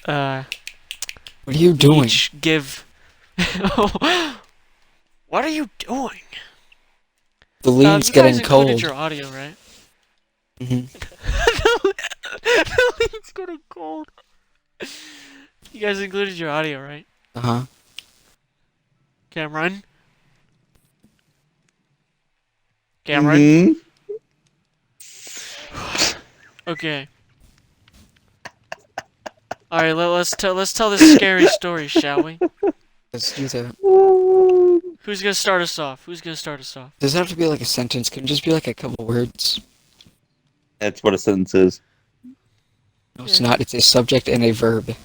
uh, What are you we doing? each give. What are you doing? The leaves You guys getting included cold. your audio, right? Hmm. The leaves getting cold. You guys included your audio, right? Uh-huh. Cameron? Cameron? Mm-hmm. Okay. Alright, let's tell this scary story, shall we? Let's do that. Who's gonna start us off? Who's gonna start us off? Does it have to be like a sentence? Can it just be like a couple words? That's what a sentence is. No, it's Yeah. not. It's a subject and a verb.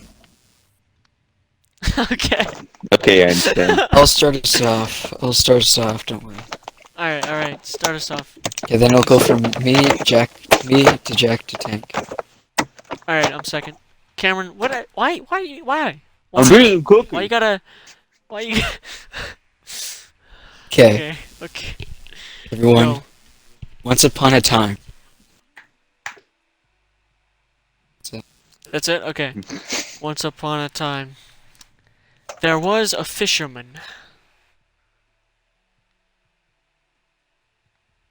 Okay. Okay, I understand. I'll start us off. I'll start us off, don't worry. Alright, start us off. Okay, then it'll go from me to Jack to Tank. Alright, I'm second. Cameron, why? I'm bringing a cookie. Why you gotta, why you, Okay, okay, everyone. go. Once upon a time. That's it? Okay. Once upon a time, there was a fisherman.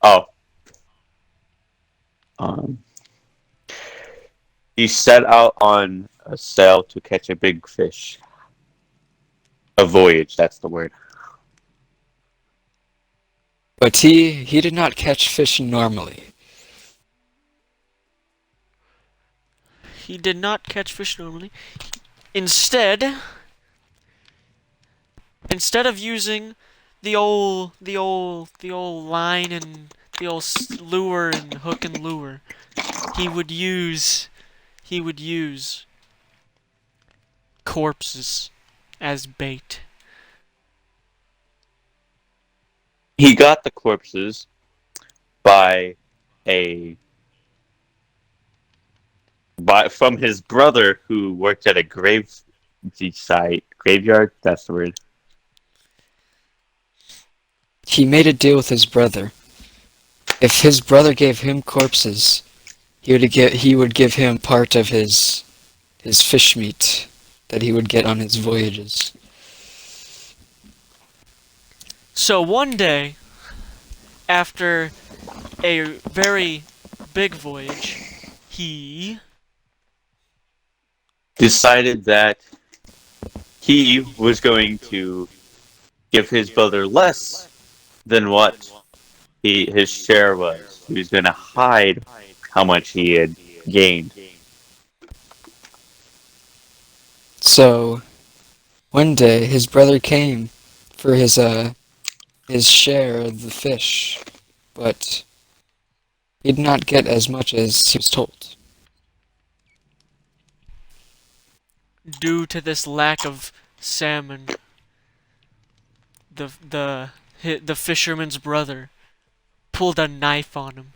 Oh. Um. He set out on a sail to catch a big fish. A voyage, that's the word. But he did not catch fish normally. He did not catch fish normally. Instead, instead of using the old line and the old lure and hook and lure, he would use corpses as bait. He got the corpses by a from his brother who worked at a graveyard. That's the word. He made a deal with his brother. If his brother gave him corpses, he would give him part of his fish meat that he would get on his voyages. So one day, after a very big voyage, he Decided that he was going to give his brother less than what his share was. He was going to hide how much he had gained. So, one day his brother came for his share of the fish, but he did not get as much as he was told. due to this lack of salmon, the fisherman's brother pulled a knife on him.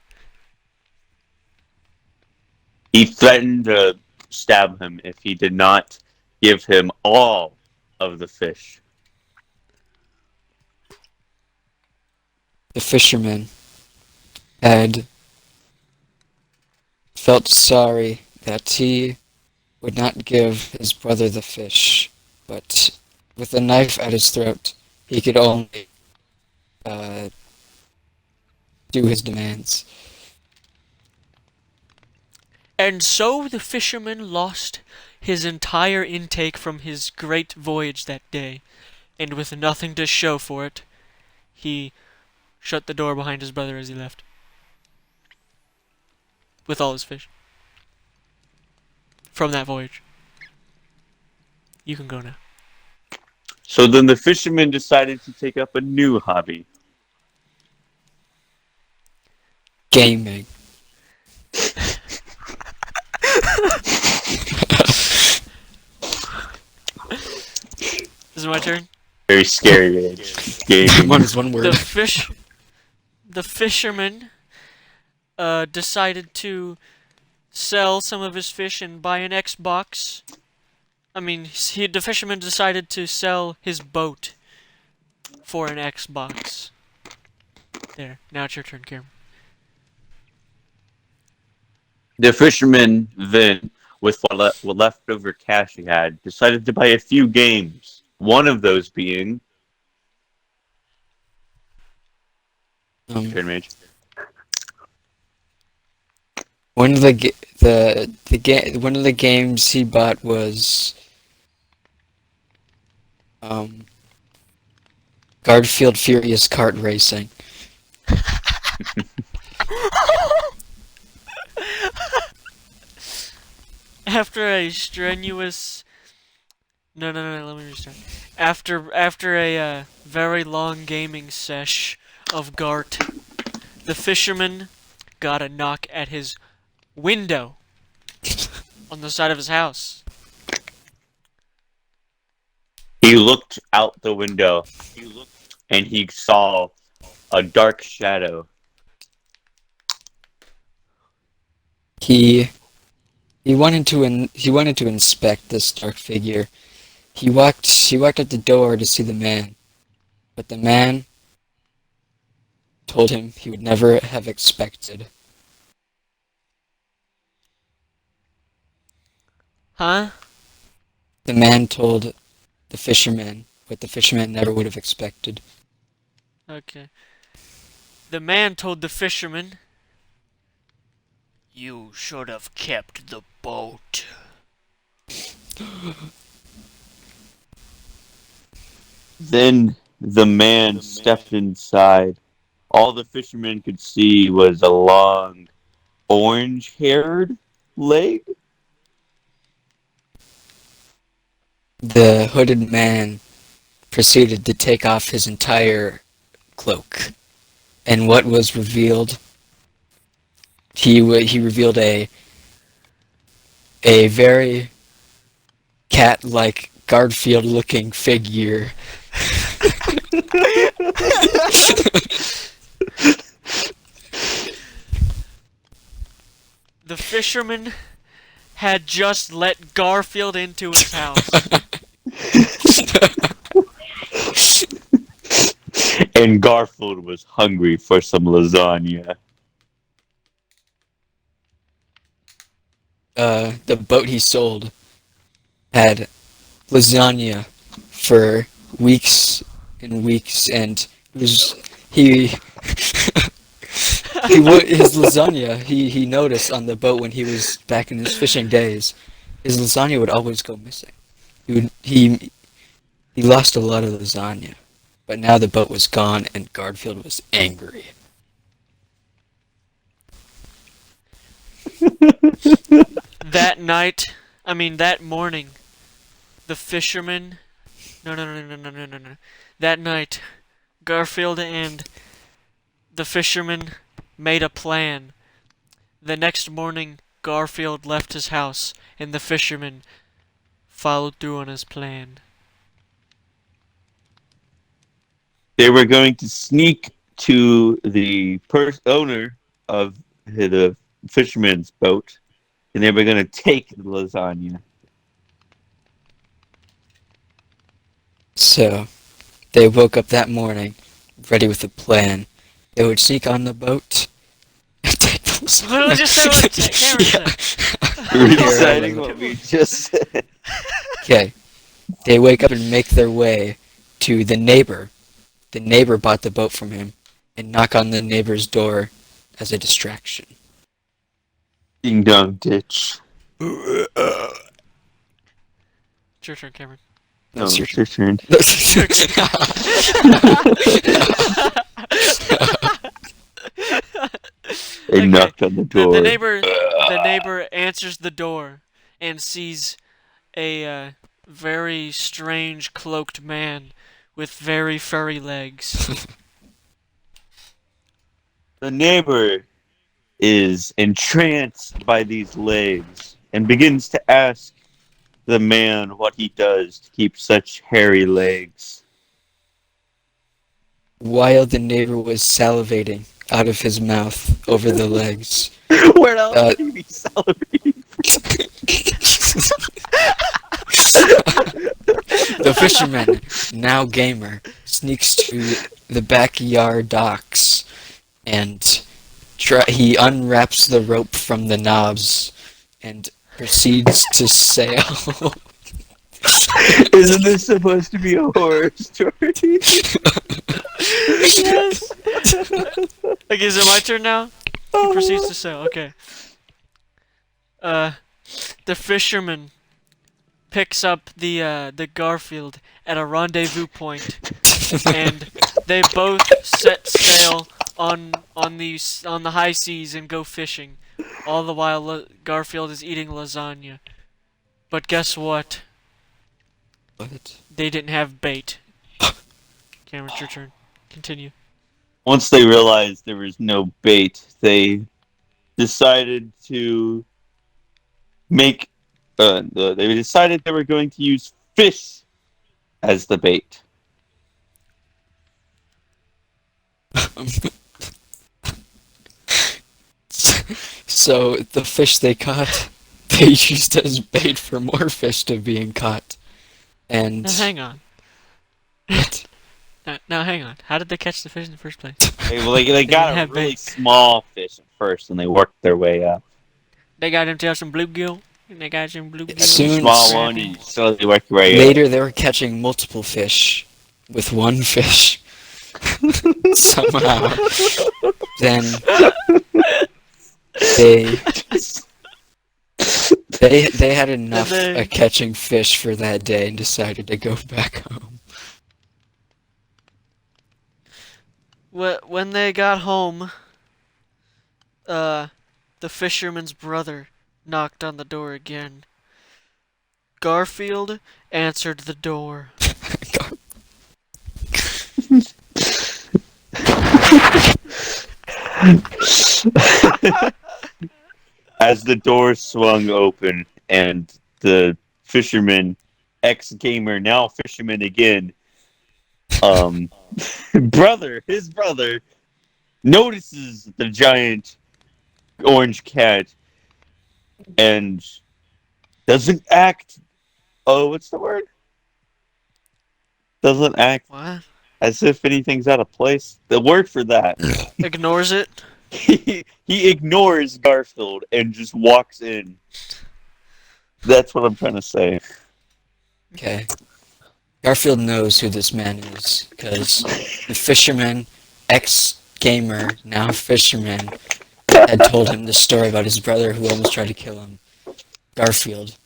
He threatened to stab him if he did not give him all of the fish. The fisherman had felt sorry that he would not give his brother the fish, but with a knife at his throat, he could only do his demands. And so the fisherman lost his entire intake from his great voyage that day, and with nothing to show for it, he shut the door behind his brother as he left. With all his fish. From that voyage. You can go now. So then the fisherman decided to take up a new hobby. Gaming. Is it my turn? Very scary age. Gaming. One is one word. The fisherman decided to sell some of his fish and buy an Xbox. The fisherman decided to sell his boat for an Xbox. There, now it's your turn, Cameron. The fisherman then with what leftover cash he had, decided to buy a few games. One of those being Turn Mage. One of one of the games he bought was Garfield Furious Kart Racing. After a strenuous... No, let me restart. After a very long gaming sesh of Gart, the fisherman got a knock at his window on the side of his house. He looked out the window, and he saw a dark shadow. He wanted to inspect this dark figure. He walked at the door to see the man, but the man told him he would never have expected. Huh? The man told the fisherman what the fisherman never would have expected. Okay. The man told the fisherman, "You should have kept the boat." Then the man stepped inside. All the fisherman could see was a long, orange-haired leg. The hooded man proceeded to take off his entire cloak, and what was revealed? He revealed a very cat-like Garfield-looking figure. The fisherman had just let Garfield into his house. And Garfield was hungry for some lasagna. The boat he sold had lasagna for weeks and weeks, and his lasagna he noticed on the boat when he was back in his fishing days, his lasagna would always go missing. He lost a lot of lasagna, but now the boat was gone and Garfield was angry. That morning, the fisherman... No. That night, Garfield and the fisherman made a plan. The next morning, Garfield left his house, and the fisherman followed through on his plan. They were going to sneak to the owner of the fisherman's boat, and they were going to take the lasagna. So, they woke up that morning, ready with a plan. They would sneak on the boat and take the lasagna. Literally just said what Cameron said. Reciting what we just said. Okay. They wake up and make their way to the neighbor. The neighbor bought the boat from him and knock on the neighbor's door as a distraction. Ding dong ditch. It's your turn, Cameron. No, That's your it's your turn. They Okay. knocked on the door. The neighbor answers the door and sees a very strange cloaked man with very furry legs. The neighbor is entranced by these legs and begins to ask the man what he does to keep such hairy legs. While the neighbor was salivating out of his mouth over the legs. Where else can he be salivating? The fisherman, now gamer, sneaks to the backyard docks and he unwraps the rope from the knobs and proceeds to sail. Isn't this supposed to be a horror story? Yes. Okay, is it my turn now? He proceeds to sail. Okay. The fisherman picks up the Garfield at a rendezvous point, and they both set sail on the high seas and go fishing. All the while, Garfield is eating lasagna. But guess what? What? They didn't have bait. Cameron, it's your turn. Continue. Once they realized there was no bait, they decided to make. They decided they were going to use fish as the bait. So the fish they caught, they used as bait for more fish to being caught. And Now hang on. What? Now hang on. How did they catch the fish in the first place? They didn't got a have really bait. small fish at first, and they worked their way up. They got him some bluegill. And they got some bluegill. Soon- Small soon- one, and you slowly work your way up. later they were catching multiple fish with one fish. Somehow. Then they had enough they- catching fish for that day and decided to go back home. When they got home, the fisherman's brother knocked on the door again. Garfield answered the door. As the door swung open and the fisherman, ex-gamer, now fisherman again, his brother, notices the giant orange cat and doesn't act, what's the word? Doesn't act What? as if anything's out of place. The word for that. Ignores it. He ignores Garfield and just walks in. That's what I'm trying to say. Okay. Garfield knows who this man is, because the fisherman, ex-gamer, now fisherman, had told him the story about his brother who almost tried to kill him. Garfield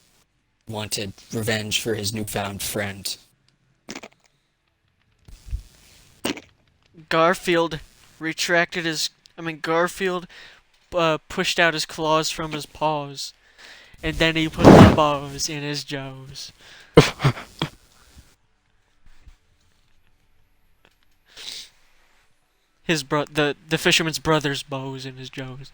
wanted revenge for his newfound friend. Garfield pushed out his claws from his paws, and then he put the bows in his jaws. The fisherman's brother's bows in his jaws.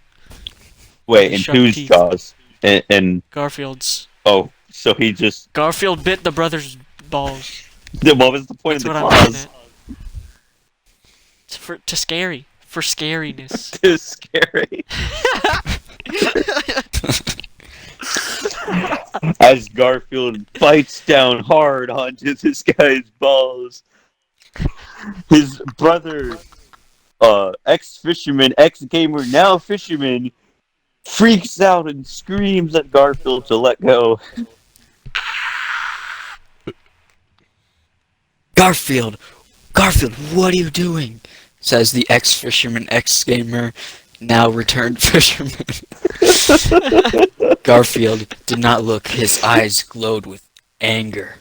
Wait, in Sharp whose teeth. jaws? And Garfield's. oh, so he just. Garfield bit the brother's balls. Then what was the point That's of what the I'm getting claws? at. It's for scariness. Too scary. As Garfield bites down hard onto this guy's balls, his brother, ex-fisherman, ex-gamer, now fisherman, freaks out and screams at Garfield to let go. Garfield, what are you doing? Says the ex-fisherman, ex-gamer, now returned fisherman. Garfield did not look. His eyes glowed with anger.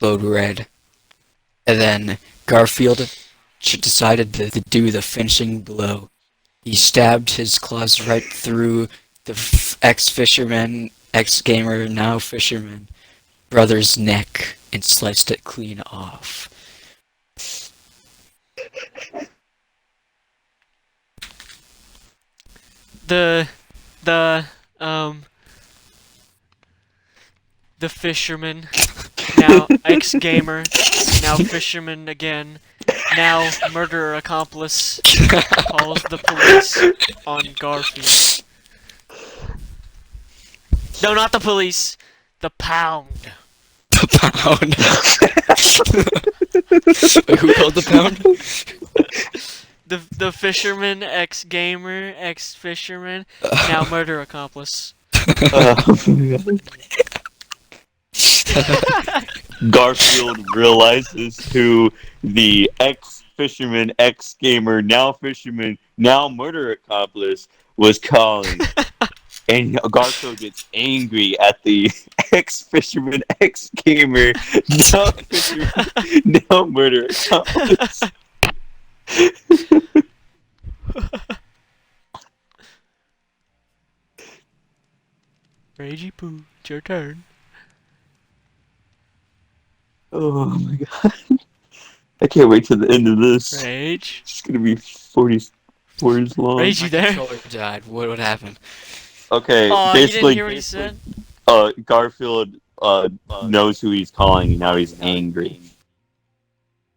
Glowed red. And then Garfield decided to do the finishing blow. He stabbed his claws right through the ex-fisherman, ex-gamer, now fisherman, brother's neck and sliced it clean off. The fisherman, now ex-gamer, now fisherman again, now murderer accomplice, calls the police on Garfield. No, not the police. The pound. The pound. Who called the pound? The fisherman, ex-gamer, ex-fisherman, now murder accomplice. Garfield realizes who the ex-fisherman, ex-gamer, now fisherman, now murder accomplice was calling. And Garfield gets angry at the ex-fisherman, ex-gamer, now fisherman, now murder accomplice. Ragey Poo, it's your turn. Oh my god. I can't wait till the end of this. Rage. It's gonna be 40 words long. Rage, you there? Controller died. What would happen? Okay, Oh, you didn't basically, hear what he said? Garfield knows who he's calling, and now he's angry.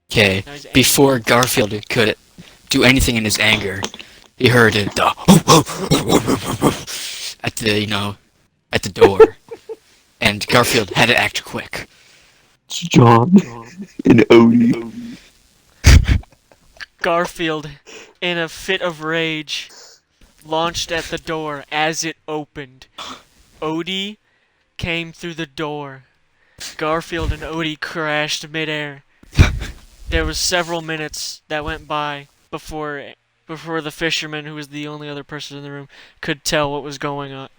Okay, Now he's angry. before Garfield could do anything in his anger, he heard it at the at the door, and Garfield had to act quick. It's John and Odie. Garfield, in a fit of rage, launched at the door as it opened. Odie came through the door. Garfield and Odie crashed midair. There was several minutes that went by before the fisherman, who was the only other person in the room, could tell what was going on.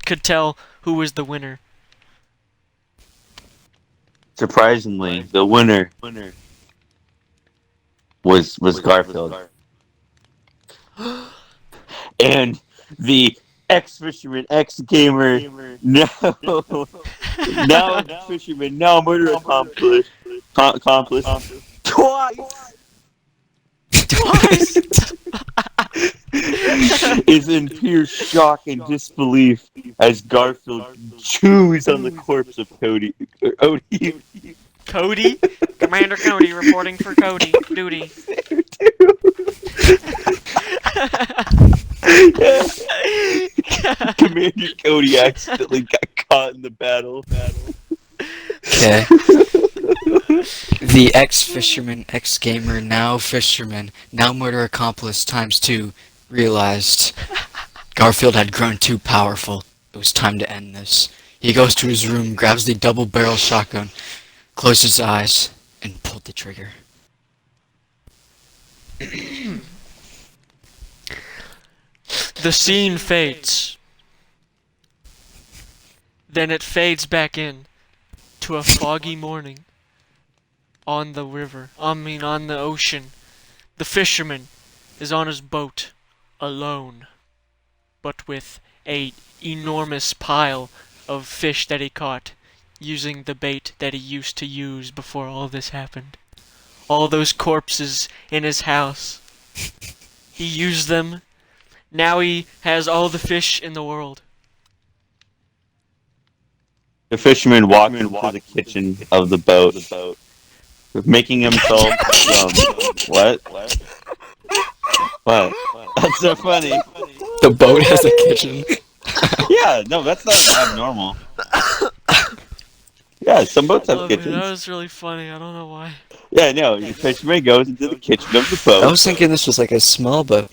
Could tell who was the winner. Surprisingly, the winner was Garfield. And the ex-fisherman, ex-gamer, now fisherman, now murder accomplice, twice is in pure shock and disbelief as Garfield chews on the corpse of Odie. Cody? Commander Cody reporting for Cody. Duty. Commander Cody accidentally got caught in the battle. Okay. The ex-fisherman, ex-gamer, now fisherman, now murder accomplice ×2 realized Garfield had grown too powerful. It was time to end this. He goes to his room, grabs the double-barrel shotgun, closed his eyes, and pulled the trigger. The scene fades. Then it fades back in to a foggy morning on the river. On the ocean. The fisherman is on his boat, alone, but with a enormous pile of fish that he caught, using the bait that he used to use before all this happened. All those corpses in his house. He used them. Now he has all the fish in the world. The fisherman walked into the kitchen of the boat, making himself What? What? That's so funny. The boat has a kitchen. Yeah, no, that's not abnormal. Yeah, some boats have Love it. kitchens. That was really funny. I don't know why. Yeah, no, the fisherman goes into the kitchen of the boat. I was thinking this was like a small boat.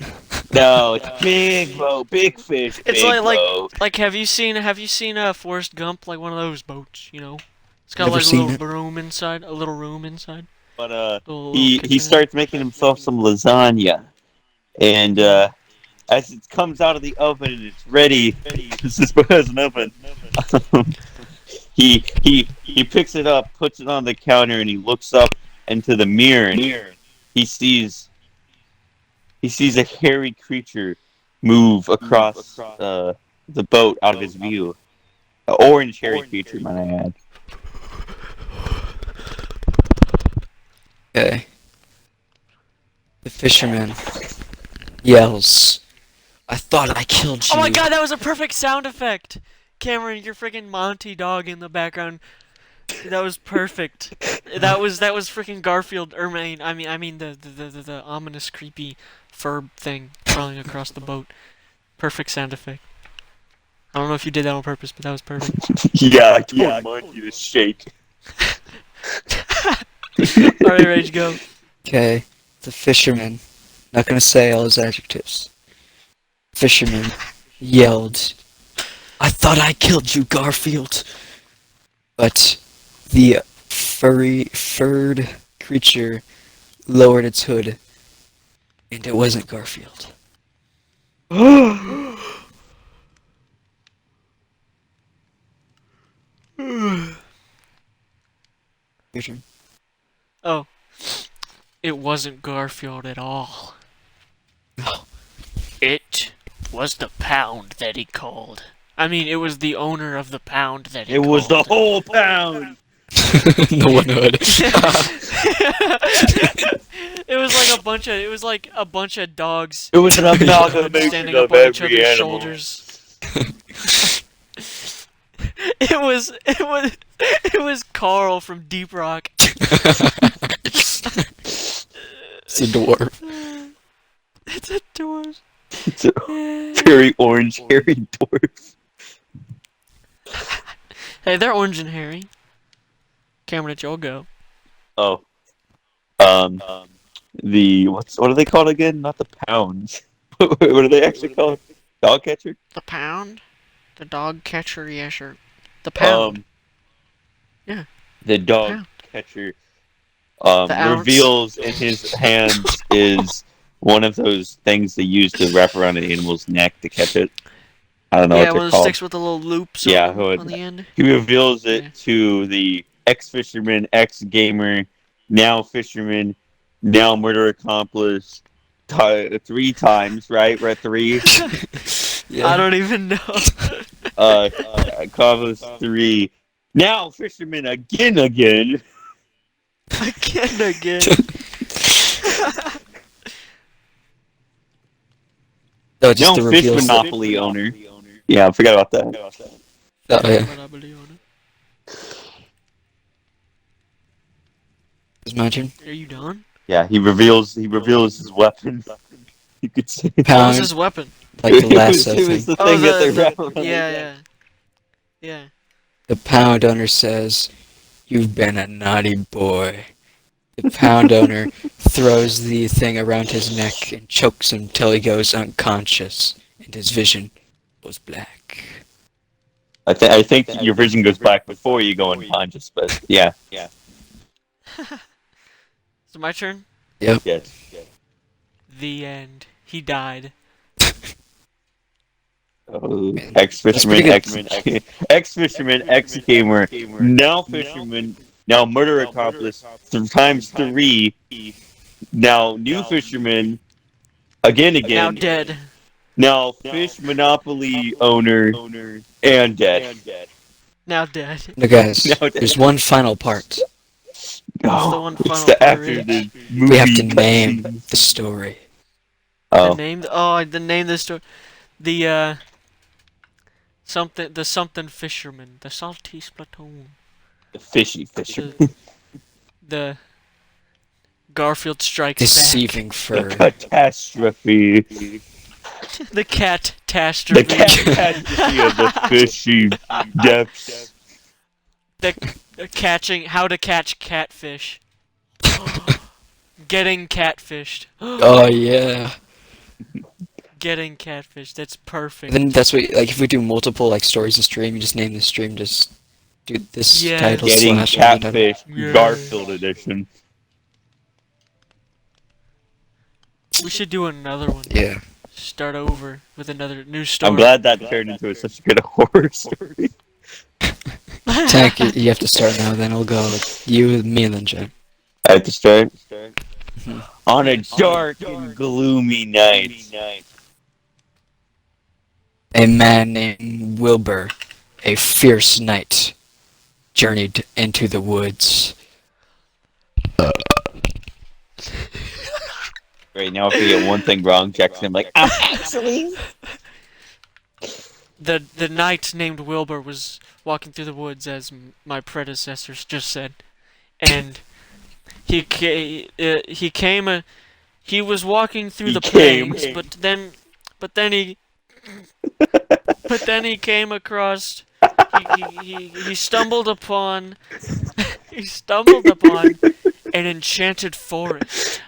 No, it's big boat, big fish, It's big like boat. have you seen Forrest Gump, like one of those boats, you know? It's got Never like a seen little it. room inside, a little room inside. But Little he kitchen. starts making himself some lasagna, and as it comes out of the oven and it's ready, this boat has an oven. He picks it up, puts it on the counter, and he looks up into the mirror, and he sees a hairy creature move across the boat out of his view. An orange hairy creature, might I add. Okay. The fisherman yells, "I thought I killed you." Oh my god, that was a perfect sound effect! Cameron, your freaking Monty dog in the background. That was perfect. That was freaking Garfield. I mean the ominous, creepy fur thing crawling across the boat. Perfect sound effect. I don't know if you did that on purpose, but that was perfect. Yeah, I told Monty to shake. Alright, Rage, go. Okay. The fisherman, not gonna say all his adjectives. Fisherman yelled, I thought I killed you, Garfield. But the furred creature lowered its hood, and it wasn't Garfield. Your turn. Oh, it wasn't Garfield at all. No. It was the pound that he called. I mean, it was the owner of the pound that he It called. was the whole pound. No one would. It was like a bunch of. It was like a bunch of dogs It was an amalgamation standing of up on each every other's animal. shoulders. It was Carl from Deep Rock. It's a dwarf. It's a dwarf. It's a very orange, hairy dwarf. Hey, they're orange and hairy. Cameron, it's your go. Oh. What are they called again? Not the pounds. What are they actually called? Dog catcher? The pound? The dog catcher, yeah, sure. The pound. Yeah. The dog Pound. catcher The ounce. reveals in his hands is one of those things they use to wrap around an animal's neck to catch it. I don't know Yeah, what one they're of those called. sticks with the little loops Yeah, on the end. He reveals it Yeah. to the ex-fisherman, ex-gamer, now fisherman, now murder accomplice, 3 times, right? We're at 3. Yeah. I don't even know. Accomplice 3. Now fisherman again. Again. No, just Now the fish reveals. monopoly owner. Yeah, I forgot about that. Oh, yeah. It's my turn. Are you done? Yeah, he reveals his weapon. You could say. What was Pound, his weapon? like the It was- lasso it was thing. the thing that they wrap around. Yeah. The pound owner says, "You've been a naughty boy." The pound owner throws the thing around his neck and chokes him till he goes unconscious, and his vision goes black. I think your vision goes black before you go unconscious, but yeah. So my turn? Yes. The end. He died. Oh, Man, ex-fisherman, that's pretty ex-fisherman, ex-gamer, now fisherman, now murder accomplice, times 3, now new fisherman, Now again, dead. now fish monopoly owner, and dead. Now dead. No, guys, No, there's one final part. What's the one It's final the part after is? the movie. We have to name cutscenes. the story. The Oh, name of the story. The something fisherman. The salty platoon. the fishy fisherman. The Garfield strikes Deceiving The fur. catastrophe. back. The cat The catastrophe. catastrophe of the fishy depths. How to catch catfish. Getting catfished. Oh yeah. Getting catfished. That's perfect. Then that's what, like, if we do multiple like stories in stream, you just name the stream, just do this Yes. title Getting slash title. catfish, Yeah. Garfield edition. We should do another one. Yeah. Start over with another new story. I'm glad that turned into such a good horror story. Tank, you have to start now. Then I'll go. You, me, and then Jen. I have to start. Mhm. On a dark and gloomy night, A man named Wilbur, a fierce knight, journeyed into the woods. Right now, if we get one thing wrong, Jack's gonna be like, actually. The knight named Wilbur was walking through the woods, as my predecessors just said, and he was walking through He the came. plains, but then he came across he stumbled upon an enchanted forest.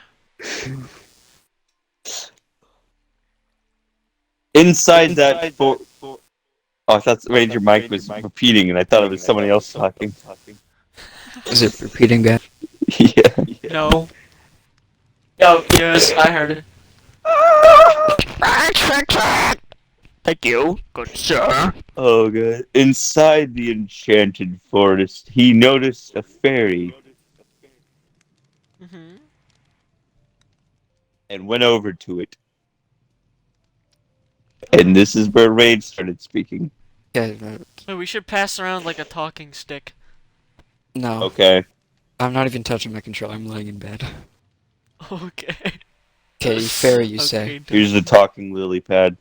Inside that Oh, I thought Ranger Mike was repeating, and I thought it was somebody else talking. Is it repeating that? Yeah. No. Oh, yes, I heard it. Thank you, good sir. Oh, God. Inside the enchanted forest, he noticed a fairy Mm-hmm. and went over to it. And this is where Raid started speaking. Yeah, Wait, we should pass around like a talking stick. no. Okay. I'm not even touching my controller. I'm laying in bed. Okay. Okay, fairy, you say. Okay, Here's the talking lily pad.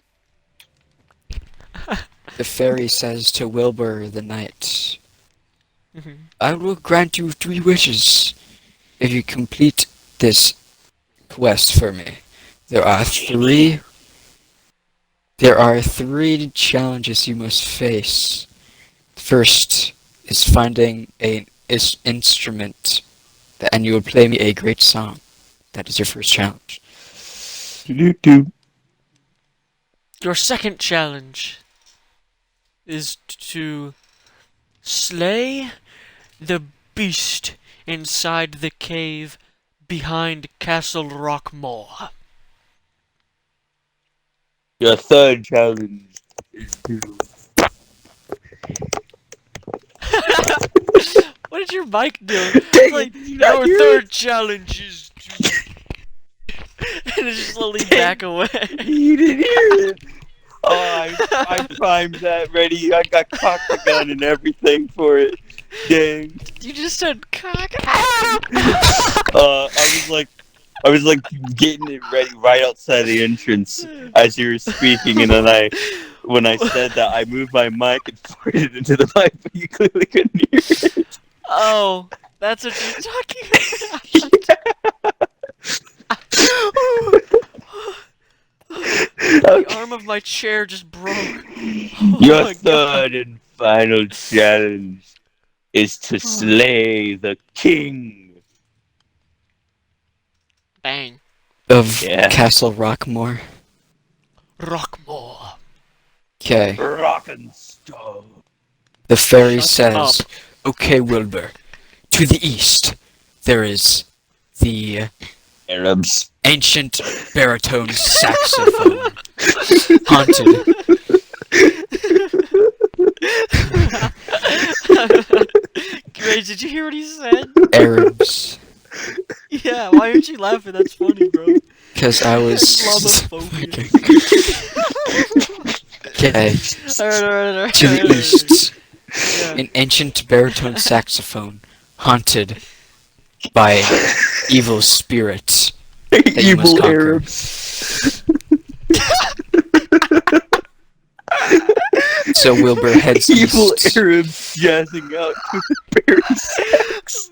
The fairy says to Wilbur the knight, Mm-hmm. I will grant you 3 wishes if you complete this quest for me. There are three challenges you must face. First is finding an instrument, and you will play me a great song. That is your first challenge. Doo-doo-doo. Your second challenge is to slay the beast inside the cave behind Castle Rockmore. Your third challenge is to... What did your mic do? Dang It's it, like, did you not your hear third challenge is to... and it just slowly back away. You didn't hear it. Oh, I primed that ready. I got cocked the gun and everything for it. Dang. You just said cock. I was like getting it ready right outside the entrance as you were speaking, and then when I said that, I moved my mic and farted into the mic, but you clearly couldn't hear it. Oh, that's what you're talking about. The arm of my chair just broke. Oh Your my God. third and final challenge is to slay the king. Bang. Of Yeah. Castle Rockmore. Rockmore. Okay. Rock and stone. The fairy Shut says, up. Okay, Wilbur. To the east, there is the Arabs. ancient baritone saxophone. Haunted. Wait, did you hear what he said? Arabs. Yeah, why aren't you laughing? That's funny, bro. Because I was... Islamophobia. Okay. Alright. To the east, Yeah. an ancient baritone saxophone haunted by evil spirits that you must Evil conquer. Arabs. So Wilbur heads Evil east. Arabs jazzing out to the berry sax.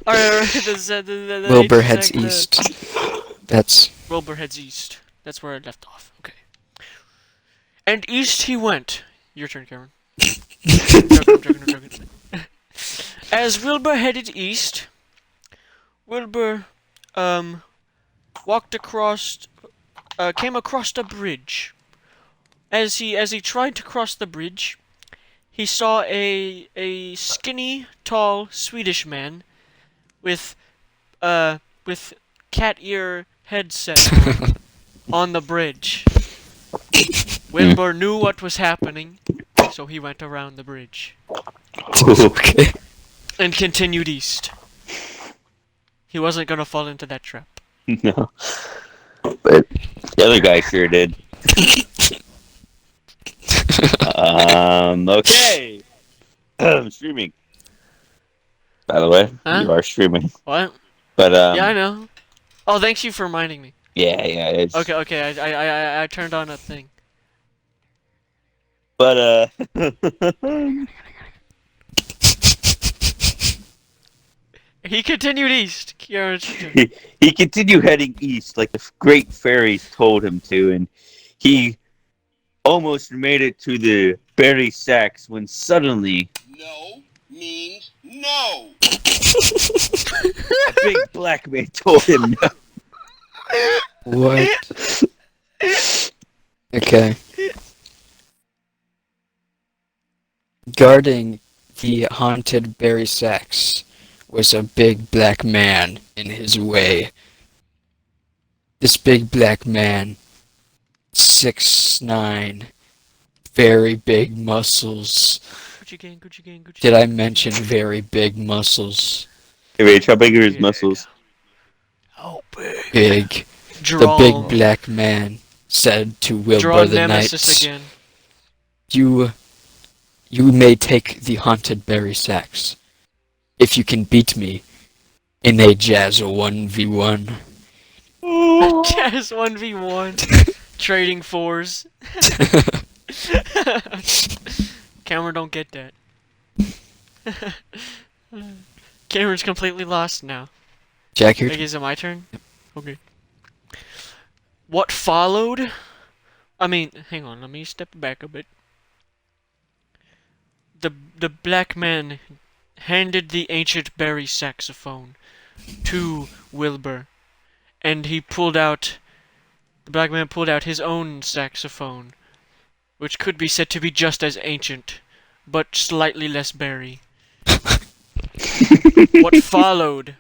Alright, Wilbur heads east. That's... Wilbur heads east. That's where I left off. Okay. And east he went. Your turn, Cameron. I'm joking. As Wilbur headed east, Wilbur walked across, came across a bridge. As he tried to cross the bridge, he saw a skinny, tall Swedish man with cat ear headset on the bridge. Wilbur knew what was happening, so he went around the bridge Okay. and continued east. He wasn't gonna fall into that trap. No. But the other guy sure did. Okay. I'm streaming. By the way, Huh? you are streaming. What? But Yeah, I know. Oh, thanks you for reminding me. yeah, it's Okay. I turned on a thing. but He continued east. Kiara, it's your turn. he continued heading east like the great fairies told him to, and he almost made it to the berry sacks when suddenly No means no. A big black man told him no. What? Okay. Guarding the haunted berry sacks was a big black man in his way. This big black man, 6'9", very big muscles. Gucci gang, Gucci gang, Gucci Did I gang. mention very big muscles? Hey, Rach, how big are his Yeah. muscles? Oh, big. Big. Draw. The big black man said to Wilbur Draw the Nemesis Knight, again. You may take the haunted berry sacks if you can beat me in a jazz 1v1. Jazz 1v1. Trading fours. Cameron don't get that. Cameron's completely lost now. Jack, your Like, is it my turn? Okay. What followed? I mean, hang on, let me step back a bit. The black man handed the ancient berry saxophone to Wilbur, and the black man pulled out his own saxophone, which could be said to be just as ancient, but slightly less berry. What followed?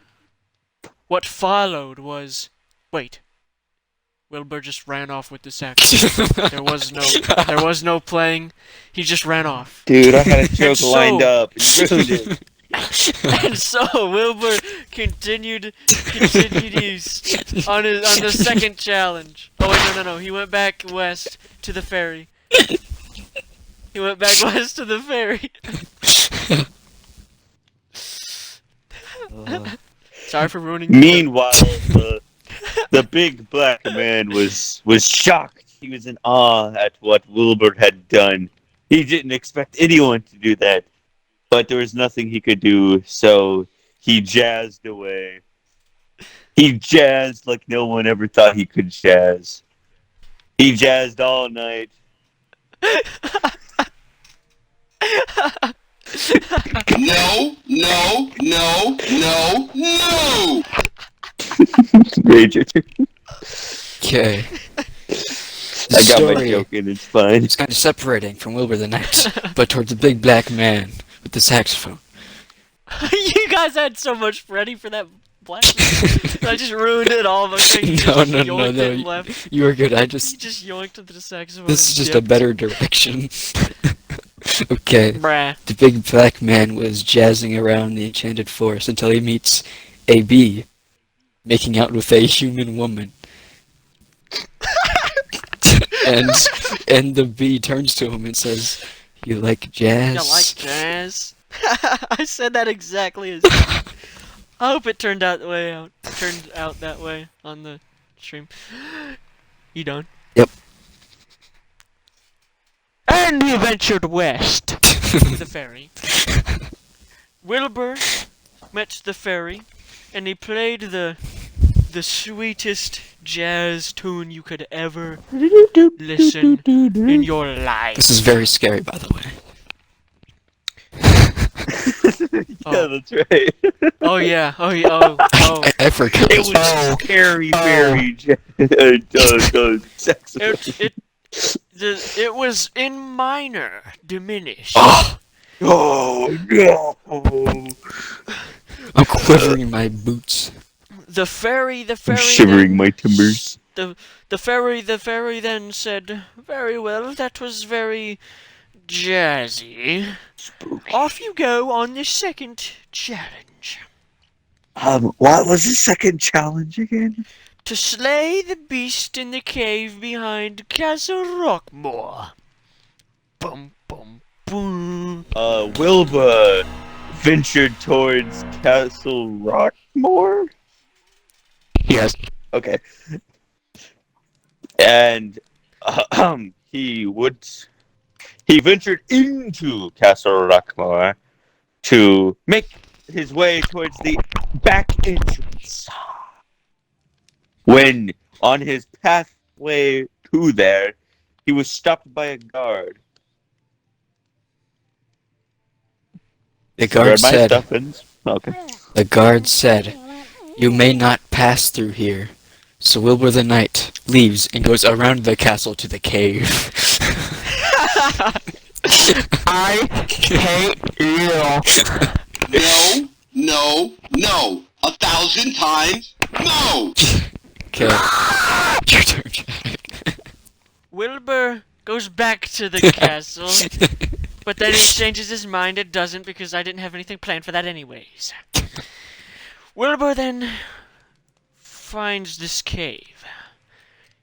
What followed was... Wait. Wilbur just ran off with the saxophone. There was no playing. He just ran off. Dude, I had a joke so- lined up. You ruined it. And so Wilbur continued on the second challenge. Oh wait, no. He went back west to the ferry. He went back west to the ferry. Sorry for ruining. Meanwhile, the big black man was shocked. He was in awe at what Wilbur had done. He didn't expect anyone to do that, but there was nothing he could do, so he jazzed away. He jazzed like no one ever thought he could jazz. He jazzed all night. No, no, no, no, no! Major. Okay. I got my Story joke in, it's fine. is kind of separating from Wilbur the Knight, but towards the big black man with the saxophone. You guys had so much ready for that black. I just ruined it all by saying No, just no, yoinked no, it and you- left. You were good. You just yoinked the saxophone. This is and just a dipped. better direction. Okay. Bruh. The big black man was jazzing around the enchanted forest until he meets a bee making out with a human woman. and the bee turns to him and says, "You like jazz?" You like jazz? I said that exactly as. I hope it turned out that way on the stream. You done? Yep. And he ventured west to the ferry. Wilbur met the ferry, and he played the sweetest jazz tune you could ever listen in your life. This is very scary, by the way. Yeah, that's right. Oh yeah. Oh. I forgot. It was scary, very saxophone. It was in minor, diminished. Oh, Oh no! I'm quivering in my boots. The ferry I'm shivering then, my timbers. The ferry then said, "Very well, that was very jazzy. Off you go on the second challenge. What was the second challenge again? To slay the beast in the cave behind Castle Rockmore." Bum bum boom. Wilbur ventured towards Castle Rockmore? Yes. Okay. And he ventured into Castle Rockmore to make his way towards the back entrance. When on his pathway to there, he was stopped by a guard. The guard Where my said, stuffins. Okay. the guard said, "You may not pass through here." So Wilbur the Knight leaves and goes around the castle to the cave. I hate you. No, no, no. 1,000 times no! Okay. Your turn, Jack. Wilbur goes back to the castle, but then he changes his mind. It doesn't, because I didn't have anything planned for that anyways. Wilbur then finds this cave.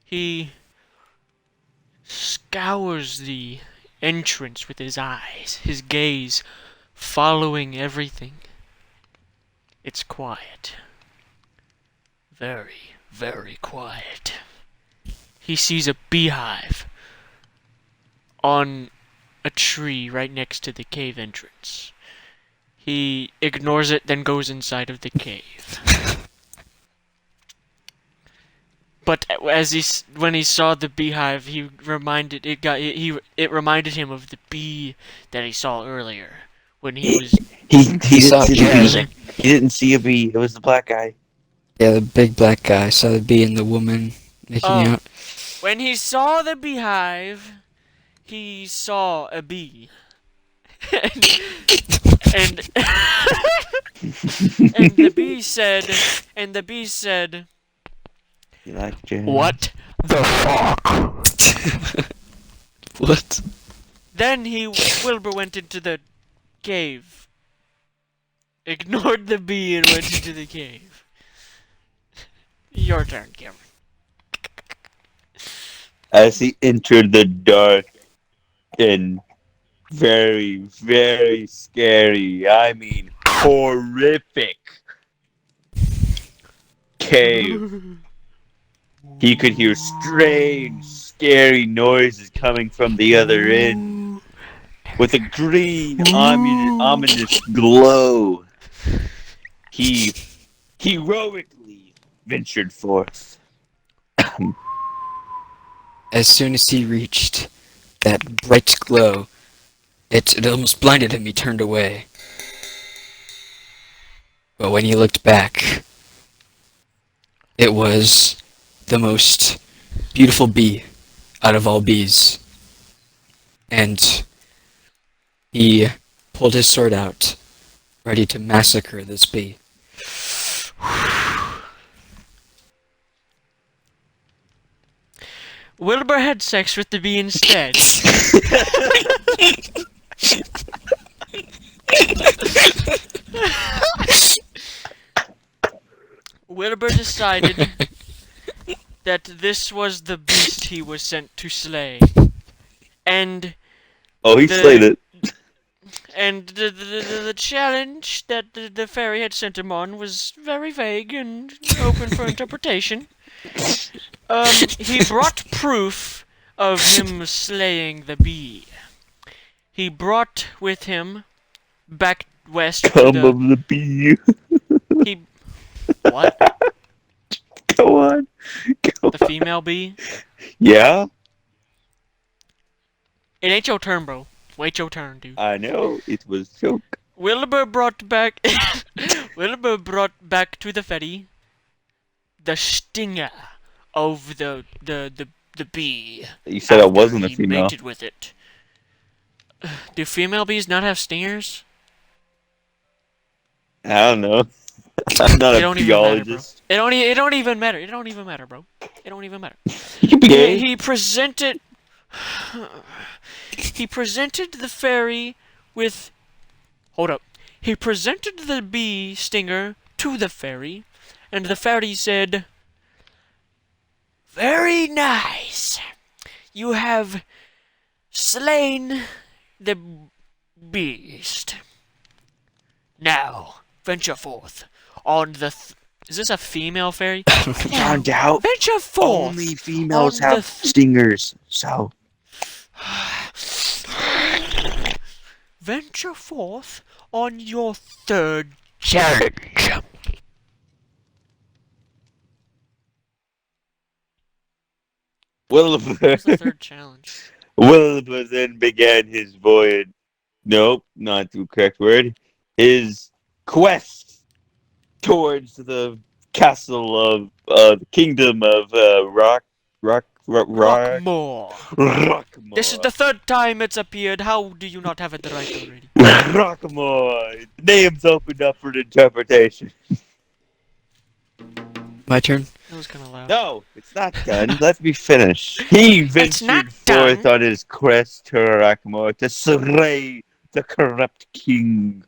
He scours the entrance with his eyes, his gaze following everything. It's quiet. Very, very quiet. He sees a beehive on a tree right next to the cave entrance. He ignores it, then goes inside of the cave. But when he saw the beehive, it reminded him of the bee that he saw earlier when he was. He saw didn't see a the bee. He didn't see a bee. It was the black guy. Yeah, the big black guy saw the bee and the woman making Oh. out. When he saw the beehive, he saw a bee. and and the bee said, You like Jen? "What?" The fuck? What? Then Wilbur went into the cave, ignored the bee, and went into the cave. Your turn, Cameron. As he entered the dark and very, very scary, I mean horrific cave, he could hear strange, scary noises coming from the other end. With a green, ominous glow, he heroically ventured forth. As soon as he reached that bright glow, it almost blinded him. He turned away. But when he looked back, it was the most beautiful bee out of all bees. And he pulled his sword out, ready to massacre this bee. Wilbur had sex with the bee instead. Wilbur decided that this was the beast he was sent to slay. And Oh, he The- slayed it. the challenge that the fairy had sent him on was very vague and open for interpretation. He brought proof of him slaying the bee. He brought with him back west to Come the... of the bee. He... What? Go on. Go The female bee? Yeah, It ain't your turn, bro. Wait your turn, dude. I know. It was joke. Wilbur brought back Wilbur brought back to the ferry the stinger of the bee. You said it after wasn't a he female. mated with it. Do female bees not have stingers? I don't know. I'm not It a don't even matter, bro. biologist. It don't even matter. It don't even matter, bro. It don't even matter. You could be gay. He presented the fairy with... Hold up. He presented the bee stinger to the fairy, and the fairy said, "Very nice. You have slain the beast. Now, venture forth on the... Is this a female fairy? Found out. Venture forth! Only females on the have stingers. So Venture forth on your third challenge. Wilbur, What's the third challenge? Wilbur then began his voyage. Nope, not the correct word. his quest towards the castle of the kingdom of Rockmore. Rockmore. This is the third time it's appeared. How do you not have it right already? Rockmore. Names opened up for interpretation. My turn. That was kind of loud. No, it's not done. Let me finish. He It's not ventured forth done. on his quest to Rockmore to slay the corrupt king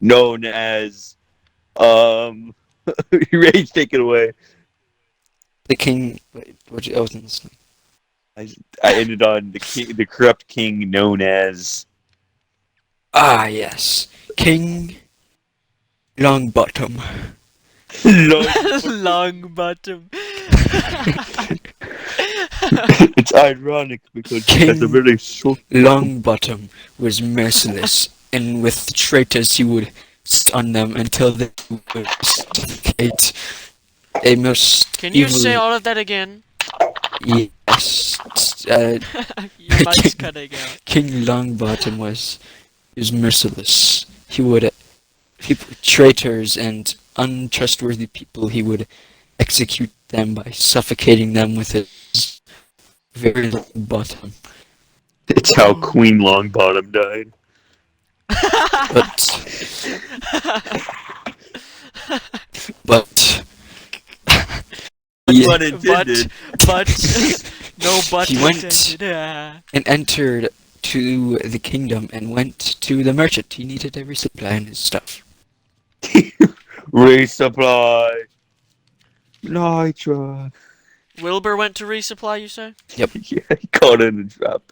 known as Rage, take it away. The king. Wait, I wasn't listening. I ended on the corrupt king known as Ah, yes. King Longbottom. Long bottom. It's ironic because he has a King- very short. Longbottom was merciless, and with traitors he would stun them until they would suffocate. A most Can you evil... say all of that again? Yes. Your mic's cutting out. King Longbottom was merciless. He would traitors and untrustworthy people. He would execute them by suffocating them with his very long bottom. It's how Queen Longbottom died. But Pun intended. But no but He went- intended. Ah. and entered to the kingdom and went to the merchant. He needed a resupply and his stuff. Resupply. Nitra. Wilbur went to resupply, you say? Yeah, he caught in a trap.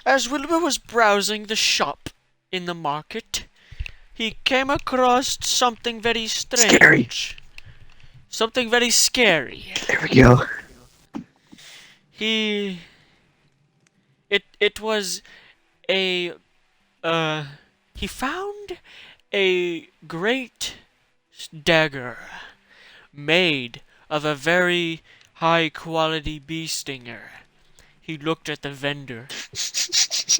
As Wilbur was browsing the shop in the market, he came across something very strange. Scary. Something very scary. There we go. It was a he found a great dagger made of a very high quality bee stinger. He looked at the vendor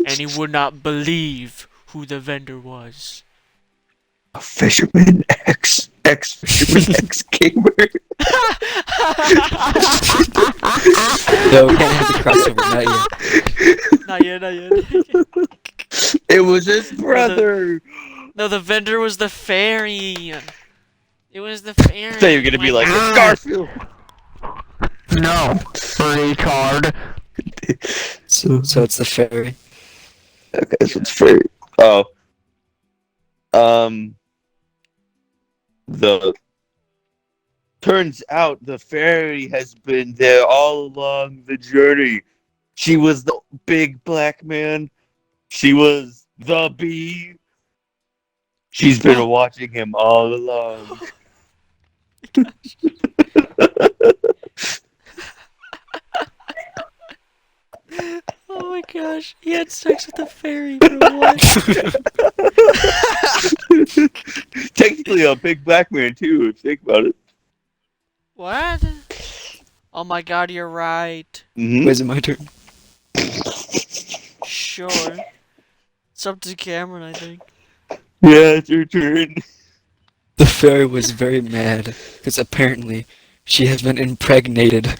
and he would not believe who the vendor was. A fisherman fisherman X gamer. No, we can't have the crossover, not yet. Not yet. It was his brother. No, the vendor was the fairy. It was the fairy. So you're gonna be like, it's Garfield. No, retard. So it's the fairy. Okay, so it's fair. Oh. The turns out the fairy has been there all along the journey. She was the big black man. She was the bee. She's been watching him all along. Oh my gosh, he had sex with a fairy for what? Technically a big black man too, if you think about it. What? Oh my god, you're right. Mm-hmm. Was it my turn? Sure. It's up to Cameron, I think. Yeah, it's your turn. The fairy was very mad because apparently she has been impregnated.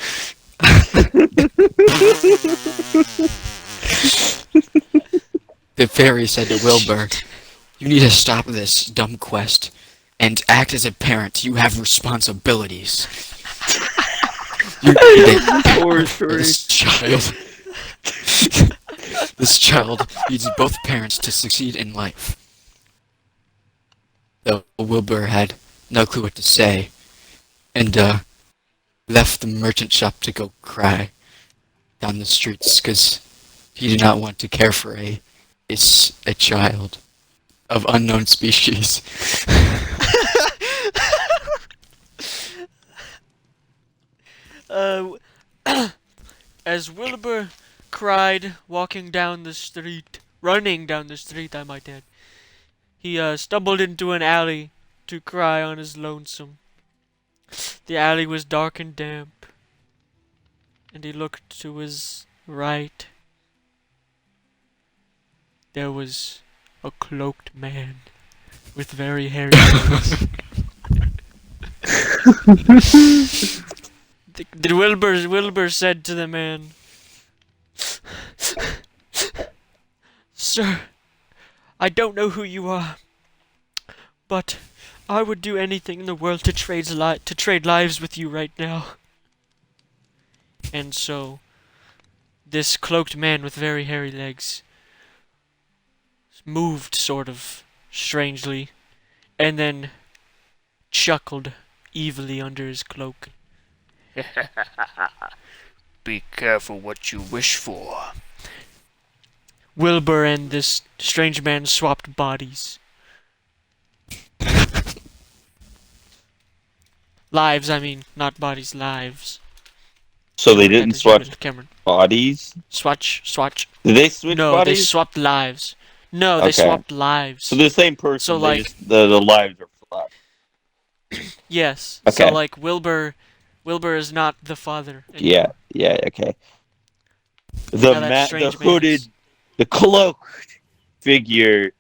The fairy said to Wilbur, "You need to stop this dumb quest and act as a parent. You have responsibilities. You need a Horror for story. this child. This child needs both parents to succeed in life." Though Wilbur had no clue what to say, and left the merchant shop to go cry down the streets because he did not want to care for a child of unknown species. As Wilbur cried, walking down the street, running down the street, I might add, he stumbled into an alley to cry on his lonesome. The alley was dark and damp, and he looked to his right. There was a cloaked man with very hairy legs. The Wilbur said to the man, "Sir, I don't know who you are, but I would do anything in the world to trade lives with you right now." And so, this cloaked man with very hairy legs moved sort of strangely, and then chuckled evilly under his cloak. "Be careful what you wish for." Wilbur and this strange man swapped bodies. Lives, I mean, not bodies, lives. So they didn't That is your swap Cameron. bodies? Swatch. Did they switch No, they bodies? swapped lives. No, they Okay. swapped lives. So the same person. So, they like- just, the lives are flat. Yes. Okay. So like Wilbur is not the father. anymore. Yeah, okay. The Now that strange the hooded, man's- the cloaked figure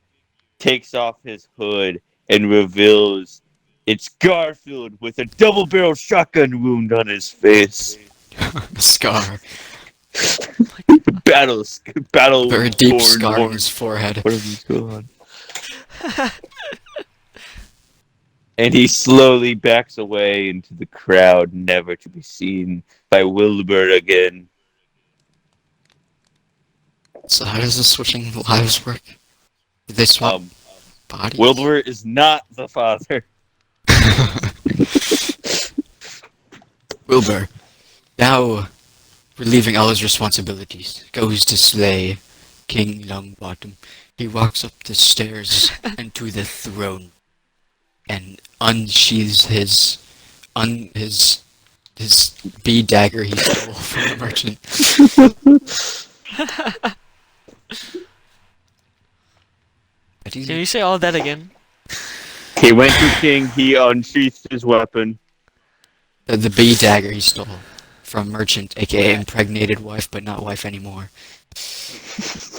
takes off his hood and reveals it's Garfield with a double-barrel shotgun wound on his face. Scar. Battle. Very deep torn scar on wound. his forehead. Whatever's going on. And he slowly backs away into the crowd, never to be seen by Wilbur again. So how does the switching lives work? Did they swap Um, bodies? Wilbur is not the father. Wilbur, now relieving all his responsibilities, goes to slay King Longbottom. He walks up the stairs and to the throne, and unsheathes his bee dagger he stole from the merchant. But he's Can you say all that again? He went to King, he unsheathed his weapon. the bee dagger he stole from merchant, aka impregnated wife, but not wife anymore.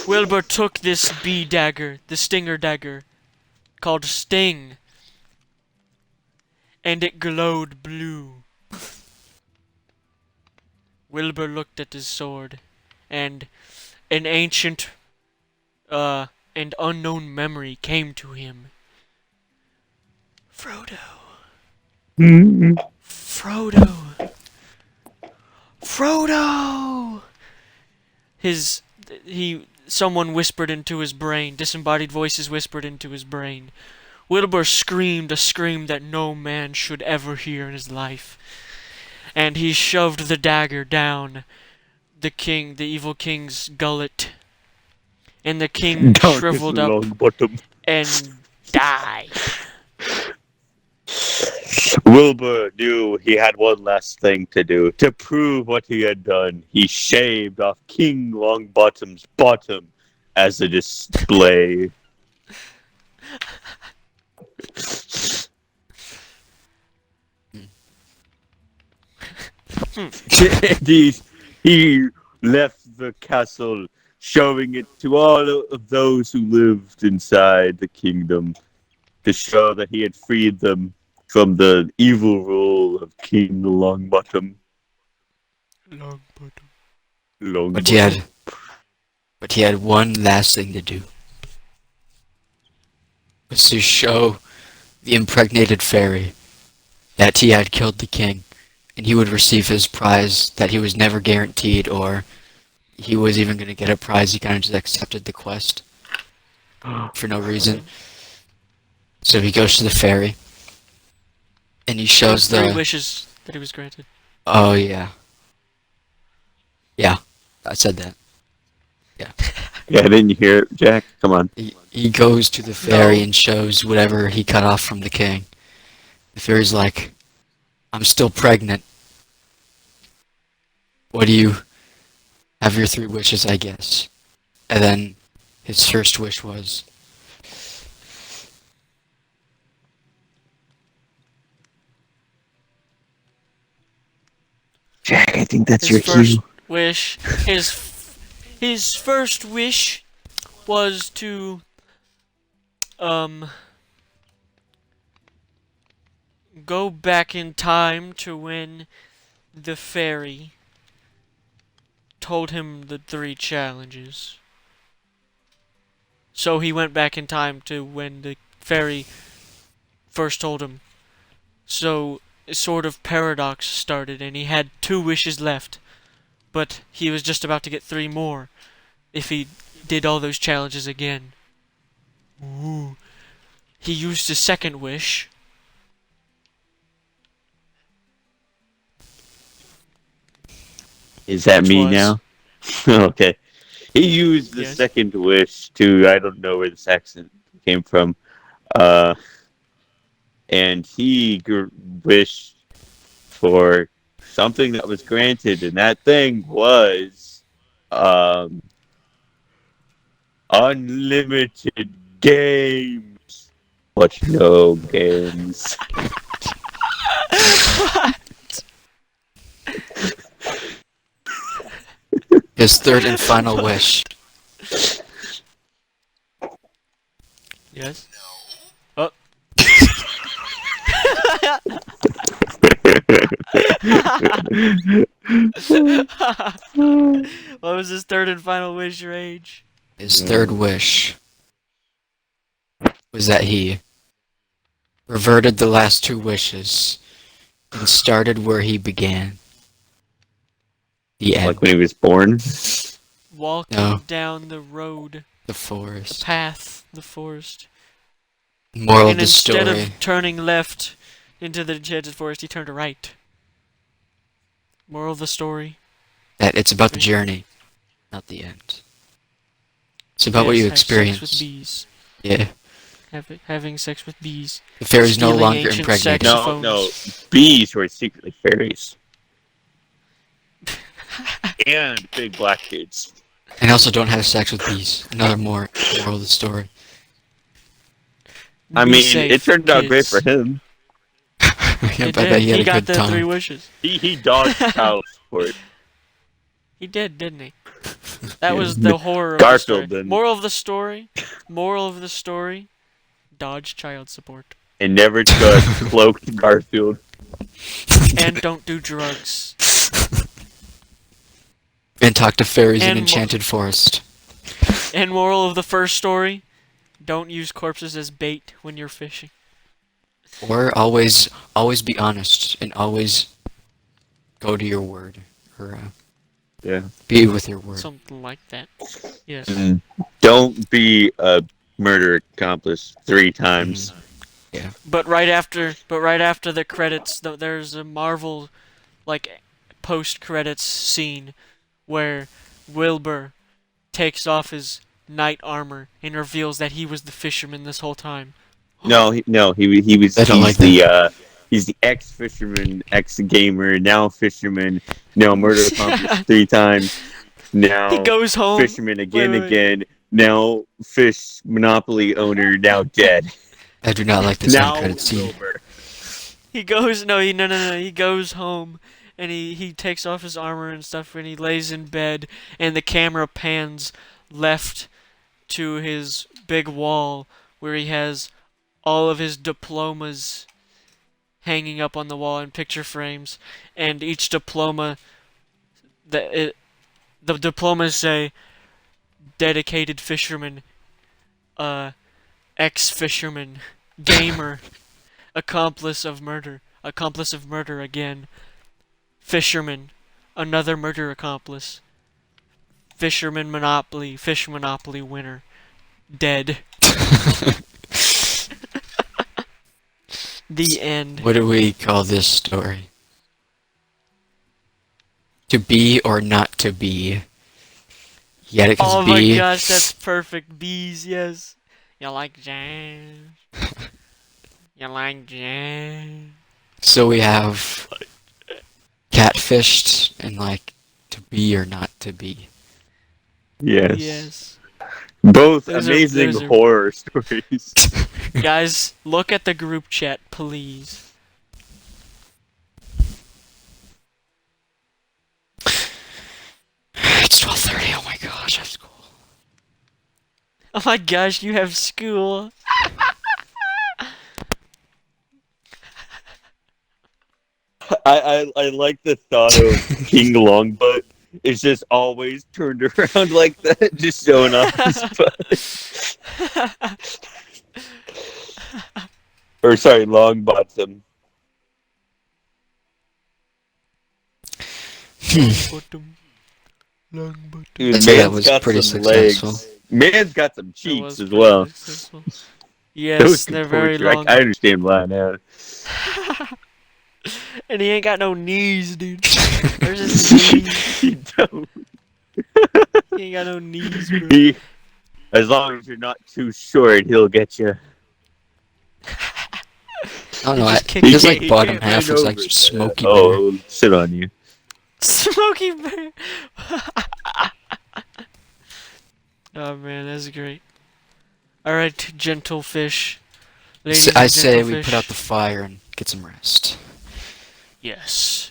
Wilbur took this bee dagger, the stinger dagger, called Sting, and it glowed blue. Wilbur looked at his sword, and an ancient, and unknown memory came to him. Frodo. Frodo! Someone whispered into his brain, disembodied voices whispered into his brain. Wilbur screamed a scream that no man should ever hear in his life. And he shoved the dagger down the evil king's gullet. And the king shriveled up Longbottom. and died. Wilbur knew he had one last thing to do. To prove what he had done, he shaved off King Longbottom's bottom as a display. He left the castle, showing it to all of those who lived inside the kingdom, to show that he had freed them from the evil rule of King Longbottom. Longbottom. But he had one last thing to do. Was to show the impregnated fairy that he had killed the king, and he would receive his prize that he was never guaranteed, or he was even going to get a prize. He kind of just accepted the quest for no reason. So he goes to the fairy, and he shows Three the... wishes that he was granted. Oh, yeah. Yeah, I said that. Yeah, didn't you hear it, Jack? Come on. He goes to the fairy No. and shows whatever he cut off from the king. The fairy's like, I'm still pregnant. What do you... Have your 3 wishes, I guess. And then his first wish was... Jack, I think that's His first wish, his first wish was to um, go back in time to when the fairy told him the 3 challenges. So he went back in time to when the fairy first told him. So a sort of paradox started, and he had 2 wishes left. But he was just about to get 3 more if he did all those challenges again. Ooh. He used his second wish. Is that Which me was? now? Okay. He used the Yes. second wish to, I don't know where this accent came from, and he wished for something that was granted, and that thing was unlimited games. But no games. His third and final wish. Yes? Oh. What was his third and final wish, Rage? His third wish was that he reverted the last 2 wishes and started where he began. The end. Like when he was born. Walking No. down the road, The forest. path, the forest. Moral of And the instead story. of turning left into the enchanted forest, he turned right. Moral of the story. That it's about the journey, not the end. It's about what Yes, you have sex experience. with bees. Yeah. Having sex with bees. The fairy's no Stealing longer ancient impregnated. sex. No, bees were secretly fairies. And big black kids. And also don't have sex with bees. Another moral of the story. I Be mean, safe, it turned out great kids. for him. Yeah, It I bet did. he had He a got good the 3 time. wishes. He dodged child support. He did, didn't he? That was the horror of Garfield the story. didn't. Moral of the story. Moral of the story. Dodge child support. And never trust cloaked Garfield. And don't do drugs. And talk to fairies in And Enchanted Forest. And moral of the first story. Don't use corpses as bait when you're fishing. Or always be honest and always go to your word. Or Yeah. be with your word. Something like that. Yes. Don't be a murder accomplice 3 times. But right after the credits, there's a Marvel, like, post-credits scene where Wilbur takes off his knight armor and reveals that he was the fisherman this whole time. No, he was. I don't like He's the ex-fisherman, ex-gamer, now fisherman, now murder accomplice 3 times, now He goes home. fisherman again, Wait. again, now fish monopoly owner, now dead. I do not like this end Now credit scene. Wilbur. He goes no. He goes home and he takes off his armor and stuff and he lays in bed and the camera pans left to his big wall where he has all of his diplomas hanging up on the wall in picture frames, and each diploma the diplomas say dedicated fisherman, ex-fisherman, gamer, accomplice of murder again, fisherman, another murder accomplice, fisherman monopoly, fish monopoly winner, dead. The end. What do we call this story? To be or not to be? Yet it Oh can my be. gosh, that's perfect. Bees, yes. You like jazz? You like jazz? So we have catfished and like to be or not to be. Yes. Yes. Both Those amazing are- horror stories. Guys, look at the group chat, please. It's 12:30. Oh my gosh, I have school. Oh my gosh, you have school. I like the thought of King Longbutt is just always turned around like that, just showing off his butt. Or sorry, Longbottom. Bottom. Long bottom. Dude, I'd say that man's was got pretty some successful. legs. Man's got some That cheeks was as pretty well. successful. That Yes, was they're good very poetry. long. I understand why now. And he ain't got no knees, dude. Where's his knees? You don't. He ain't got no knees, bro. As long as you're not too short, he'll get you. I don't know. just kick His it. like He bottom can't half lean was over like that. smoky bear. Oh, it'll sit on you. Smokey Bear. Oh man, that's great. Alright, gentle fish. Ladies I and say gentle we fish. put out the fire and get some rest. Yes.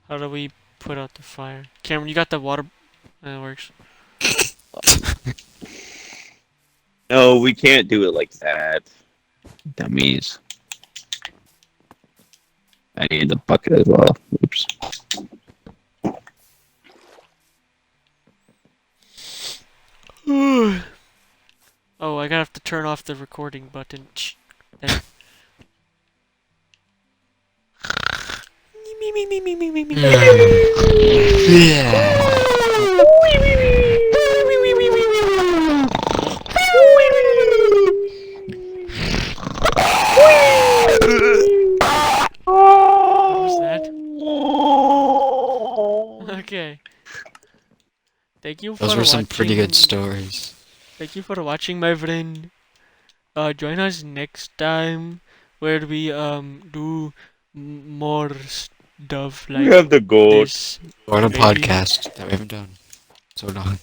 How do we put out the fire? Cameron, you got the water? That works. No, we can't do it like that. Dummies. I need the bucket as well. Oops. Oh, I gotta have to turn off the recording button. There. Yeah. What was that? Okay. Thank you for Those were some pretty good watching. stories. Thank you for watching, my friend. Join us next time where we do more stuff We like have the gold. this. Or a Maybe. podcast that we haven't done so long.